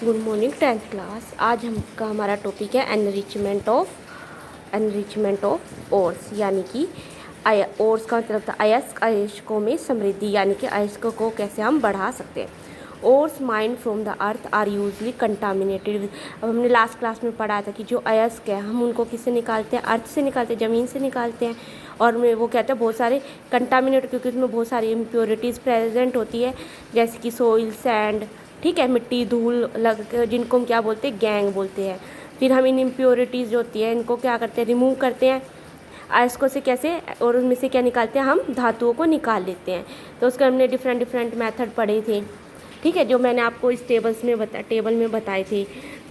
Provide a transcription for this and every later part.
Good morning 10th class. आज हमका हमारा टॉपिक है एनरिचमेंट ऑफ ओर्स, यानी कि ओर्स का मतलब था अयस्कों में समृद्धि, यानी कि अयस्कों को कैसे हम बढ़ा सकते हैं। Ores mined from the earth are usually contaminated. अब हमने लास्ट क्लास में पढ़ा था कि जो अयस्क है हम उनको किससे निकालते हैं, अर्थ से निकालते हैं, ज़मीन से निकालते हैं। और में वो कहते हैं बहुत सारे कंटामिनेट, क्योंकि उसमें बहुत सारी इम्प्योरिटीज़ प्रेजेंट होती है, जैसे कि सोइल, सैंड, ठीक है, मिट्टी, धूल लग, जिनको हम क्या बोलते हैं, गैंग बोलते हैं। फिर हम इन इम्प्योरिटीज़ जो होती है इनको क्या करते हैं, रिमूव करते हैं अयस्कों से। कैसे? और उनमें से क्या निकालते हैं, हम धातुओं को निकाल लेते हैं। तो उसके हमने डिफरेंट मेथड पढ़े थे, ठीक है, जो मैंने आपको इस टेबल में बताए थे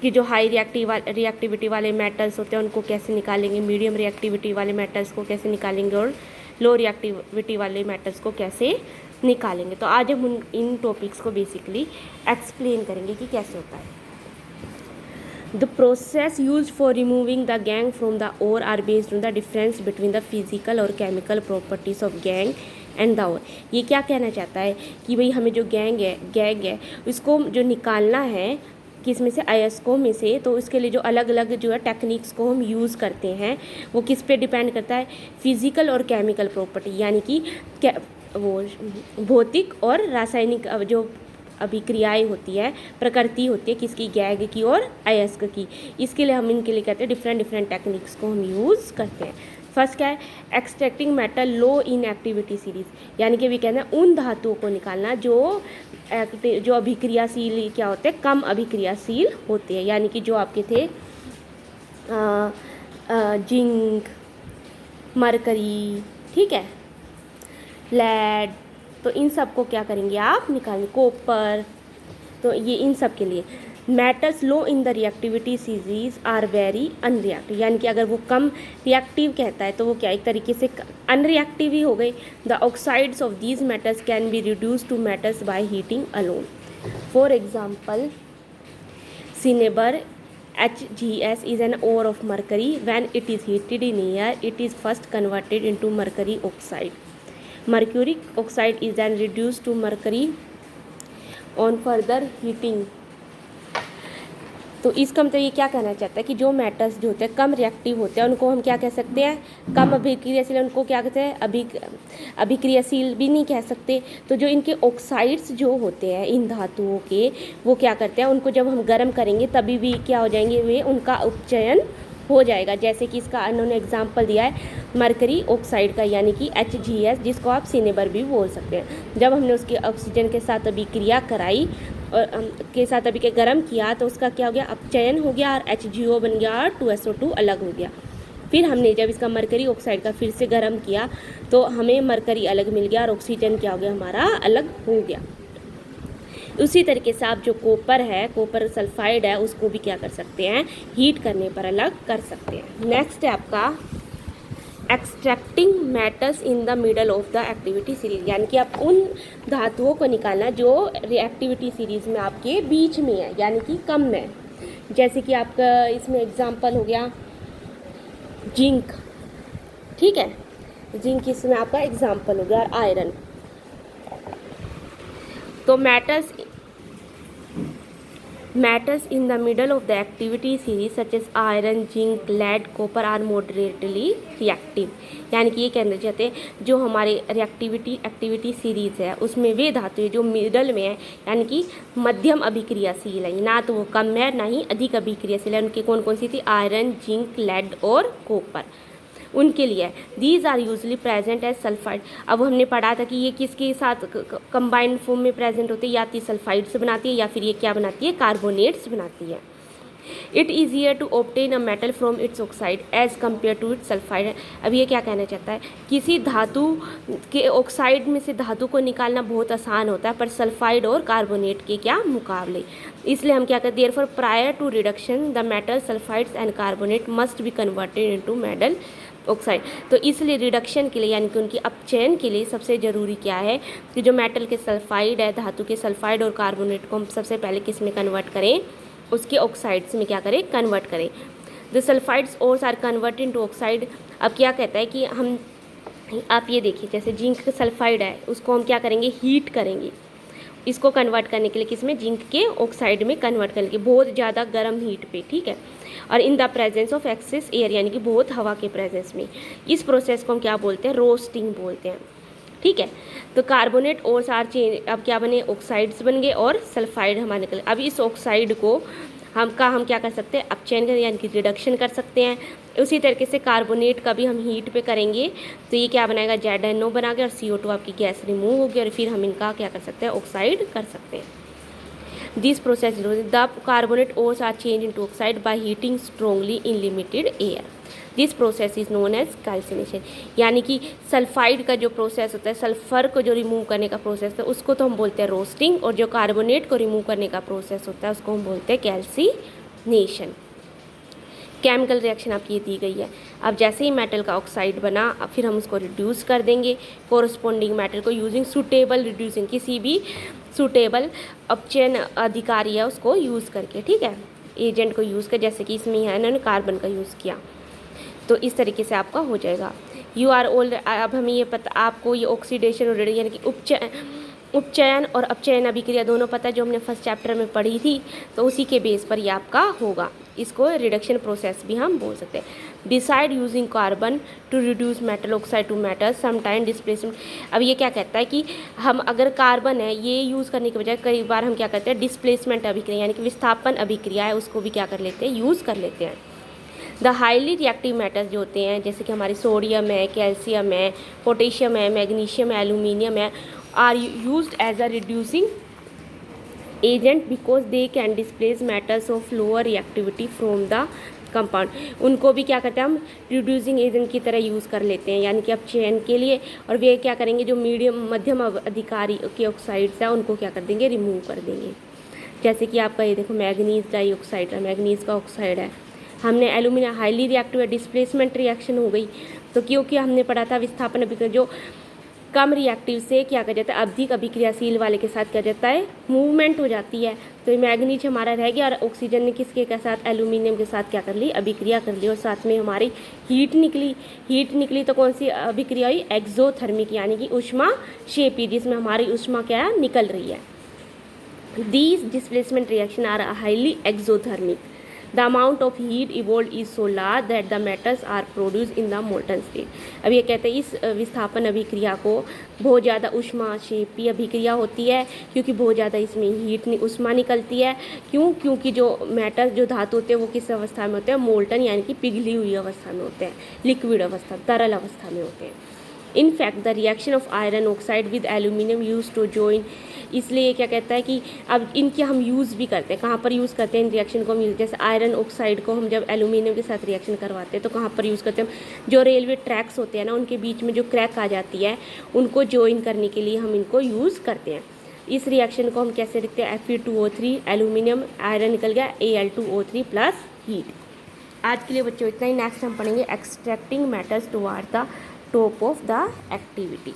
कि जो हाई रिएक्टिविटी वाले मेटल्स होते हैं उनको कैसे निकालेंगे, मीडियम रिएक्टिविटी वाले मेटल्स को कैसे निकालेंगे, और लो रिएक्टिविटी वाले मेटल्स को कैसे निकालेंगे। तो आज हम इन टॉपिक्स को बेसिकली एक्सप्लेन करेंगे कि कैसे होता है। The process used for removing the gangue from the ore are based on the difference between the physical और chemical properties of gangue and the ore। ये क्या कहना चाहता है कि भाई हमें जो गैंग है उसको जो निकालना है किस में से, अयस्कों में से, तो उसके लिए जो अलग अलग जो है टेक्निक्स को हम यूज़ करते हैं वो किस पे डिपेंड करता है, फिजिकल और केमिकल प्रॉपर्टी, यानी कि वो भौतिक और रासायनिक जो अभिक्रियाएं होती है, प्रकृति होती है किसकी, गैग की और अयस्क की। इसके लिए हम इनके लिए कहते हैं डिफरेंट टेक्निक्स को हम यूज़ करते हैं। फर्स्ट क्या है, extracting metal low in activity series, यानी कि भी कहते हैं उन धातुओं को निकालना जो अभिक्रियाशील क्या होते हैं, कम अभिक्रियाशील होते हैं, यानी कि जो आपके थे जिंक, मरकरी, ठीक है, लेड, तो इन सब को क्या करेंगे आप निकालेंगे, कॉपर। तो ये इन सब के लिए metals low in the reactivity series are very unreactive, यानी कि अगर वो कम रिएक्टिव कहता है तो वो क्या एक तरीके से अनरिएक्टिव ही हो गए। The oxides of these metals can be reduce to metals by heating alone. For example cinnabar HgS is an ore of mercury. When it is heated in air, it is first converted into mercury oxide. Mercury oxide is then reduced to mercury on further heating। तो इसका मतलब ये क्या कहना चाहता है कि जो मेटल्स जो होते हैं कम रिएक्टिव होते हैं उनको हम क्या कह सकते हैं, कम अभिक्रियाशील, उनको क्या कहते हैं, अभिक्रियाशील भी नहीं कह सकते। तो जो इनके ऑक्साइड्स जो होते हैं इन धातुओं के, वो क्या करते हैं, उनको जब हम गर्म करेंगे तभी भी क्या हो जाएंगे, वे उनका उपचयन हो जाएगा। जैसे कि इसका उन्होंने एग्जाम्पल दिया है मरकरी ऑक्साइड का, यानी कि HgS, जिसको आप सिनेबर भी बोल सकते हैं। जब हमने उसके ऑक्सीजन के साथ अभिक्रिया कराई और के साथ अभी के गर्म किया तो उसका क्या हो गया, अपचयन हो गया और HgO बन गया और 2SO2 अलग हो गया। फिर हमने जब इसका मरकरी ऑक्साइड का फिर से गर्म किया तो हमें मरकरी अलग मिल गया और ऑक्सीजन क्या हो गया, हमारा अलग हो गया। उसी तरीके से आप जो कॉपर है, कॉपर सल्फाइड है, उसको भी क्या कर सकते हैं, हीट करने पर अलग कर सकते हैं। नेक्स्ट है आपका extracting metals in the middle of the activity series, यानी कि आप उन धातुओं को निकालना जो रिएक्टिविटी सीरीज में आपके बीच में है, यानी कि कम में। जैसे कि आपका इसमें एग्जांपल हो गया जिंक, ठीक है, जिंक इसमें आपका एग्जांपल हो गया, और आयरन। तो metals in the middle of the activity series such as iron, zinc, lead, copper are moderately reactive, यानी कि ये कहना चाहते हैं जो हमारे एक्टिविटी सीरीज है उसमें वे धातुएं जो मिडल में है, यानी कि मध्यम अभिक्रियाशील है, ना तो वो कम है ना ही अधिक अभिक्रियाशील है। उनके कौन कौन सी थी, आयरन, जिंक, लेड और कॉपर, उनके लिए these are usually present as sulphide. अब हमने पढ़ा था कि ये किसके साथ कंबाइंड फॉर्म में प्रेजेंट होती है, या तो सल्फाइड से बनाती है या फिर ये क्या बनाती है, कार्बोनेट्स बनाती है। It easier to obtain a metal from its oxide as compare to its sulphide. अब ये क्या कहना चाहता है, किसी धातु के ऑक्साइड में से धातु को निकालना बहुत आसान होता है पर सल्फाइड और कार्बोनेट के क्या मुकाबले। इसलिए हम क्या कहते हैं, therefore prior to reduction the metal sulphides and carbonate must be converted into metal oxide. तो इसलिए रिडक्शन के लिए, यानी कि उनकी अपचयन के लिए सबसे ज़रूरी क्या है कि जो मेटल के सल्फाइड है, धातु के सल्फाइड और कार्बोनेट को हम सबसे पहले किस में कन्वर्ट करें, उसके ऑक्साइड्स में क्या करें, कन्वर्ट करें। The sulphides ores are convert into oxide. अब क्या कहता है कि हम, आप ये देखिए जैसे जिंक सल्फाइड है उसको हम क्या करेंगे, हीट करेंगे, इसको कन्वर्ट करने के लिए किसमें, जिंक के ऑक्साइड में कन्वर्ट करने के लिए बहुत ज़्यादा गर्म हीट पे, ठीक है, और in the presence of excess air, यानी कि बहुत हवा के प्रेजेंस में। इस प्रोसेस को हम क्या बोलते हैं, रोस्टिंग बोलते हैं, ठीक है। तो कार्बोनेट और सार चेंज, अब क्या बने, ऑक्साइड्स बन गए और सल्फाइड हमारे निकले। अब इस ऑक्साइड को हम क्या कर सकते हैं, अपचयन कर, यानी कि रिडक्शन कर सकते हैं। उसी तरीके से कार्बोनेट का भी हम हीट पे करेंगे तो ये क्या बनाएगा, ZnO बना के, और CO2 आपकी गैस रिमूव होगी, और फिर हम इनका क्या कर सकते हैं, ऑक्साइड कर सकते हैं। This process the carbonate ores are change into oxide by heating strongly in limited air. This process is known as calcination, यानी कि सल्फाइड का जो प्रोसेस होता है, सल्फर को जो रिमूव करने का प्रोसेस होता है उसको तो हम बोलते हैं रोस्टिंग, और जो कार्बोनेट को रिमूव करने का प्रोसेस होता है उसको हम बोलते हैं कैल्सिनेशन। केमिकल रिएक्शन आपकी ये दी गई है। अब जैसे ही मेटल का ऑक्साइड बना, फिर हम उसको रिड्यूस कर देंगे कोरस्पॉन्डिंग मेटल को यूजिंग सूटेबल रिड्यूसिंग, किसी भी सूटेबल अपचयन अधिकारी है उसको यूज़ करके, ठीक है, एजेंट को यूज़ कर, जैसे कि इसमें है इन्होंने कार्बन का यूज़ किया, तो इस तरीके से आपका हो जाएगा। यू आर ओल्ड, अब हमें ये पता, आपको ये ऑक्सीडेशन और यानी कि उपचयन और अपचयन अभिक्रिया दोनों पता है, जो हमने फर्स्ट चैप्टर में पढ़ी थी, तो उसी के बेस पर ये आपका होगा। इसको रिडक्शन प्रोसेस भी हम बोल सकते हैं। Decide using carbon to reduce metal oxide to metal sometime displacement. अब ये क्या कहता है कि हम अगर कार्बन है ये यूज़ करने के बजाय कई बार हम क्या करते हैं, डिस्प्लेसमेंट अभिक्रिया यानी कि विस्थापन अभिक्रिया है उसको भी क्या कर लेते हैं, यूज़ कर लेते हैं। द हाईली रिएक्टिव मेटल्स जो होते हैं, जैसे कि हमारी सोडियम है, कैल्शियम है, पोटेशियम है, मैग्नीशियम है, एल्यूमिनियम है, are used as a reducing agent because they can displace metals of lower reactivity from the compound. उनको भी क्या करते हैं, हम रिड्यूसिंग एजेंट की तरह यूज़ कर लेते हैं, यानी कि अपचयन के लिए, और वे क्या करेंगे, जो मध्यम अधिकारी के ऑक्साइड्स हैं उनको क्या कर देंगे, रिमूव कर देंगे। जैसे कि आपका ये देखो मैग्नीज डाइऑक्साइड है, मैग्नीज का ऑक्साइड है, हमने एल्यूमिनियम हाईली रिएक्टिव है, डिस्प्लेसमेंट रिएक्शन हो गई, तो क्योंकि हमने पढ़ा था विस्थापन अभिक्रिया जो कम रिएक्टिव से क्या कर जाता है, अधिक अभिक्रियाशील वाले के साथ क्या जाता है, मूवमेंट हो जाती है। तो मैग्नीज हमारा रह गया और ऑक्सीजन ने किसके के साथ, एल्यूमिनियम के साथ क्या कर ली, अभिक्रिया कर ली, और साथ में हमारी हीट निकली तो कौन सी अभिक्रिया हुई, एक्सोथर्मिक, यानी कि ऊष्माक्षेपी, जिसमें हमारी ऊष्मा क्या निकल रही है। These displacement reaction are highly exothermic. The amount of heat evolve is so large that the metals are produce in the molten state. अब ये कहते हैं इस विस्थापन अभिक्रिया को बहुत ज़्यादा ऊष्माक्षेपी अभिक्रिया होती है, क्योंकि बहुत ज़्यादा इसमें ऊष्मा निकलती है। क्योंकि जो मेटल जो धातु होते हैं वो किस अवस्था में होते हैं, मोल्टन यानी कि पिघली हुई अवस्था में होते हैं, लिक्विड अवस्था, तरल अवस्था में होते हैं। In fact the reaction of iron oxide with aluminium use to join, इसलिए क्या कहता है कि अब इनके हम यूज़ भी करते हैं, कहाँ पर यूज़ करते हैं इन रिएक्शन को हम यूज़, जैसे आयरन ऑक्साइड को हम जब एल्यूमिनियम के साथ रिएक्शन करवाते हैं तो कहाँ पर यूज़ करते हैं, जो रेलवे ट्रैक्स होते हैं ना उनके बीच में जो क्रैक आ जाती है उनको जॉइन करने के लिए हम इनको यूज़ करते हैं। इस रिएक्शन को हम कैसे लिखते हैं, Fe2O3, एल्यूमिनियम आयरन निकल गया, Al2O3 प्लस हीट। आज के लिए बच्चों इतना ही। नेक्स्ट हम पढ़ेंगे extracting metals toward the top of the activity.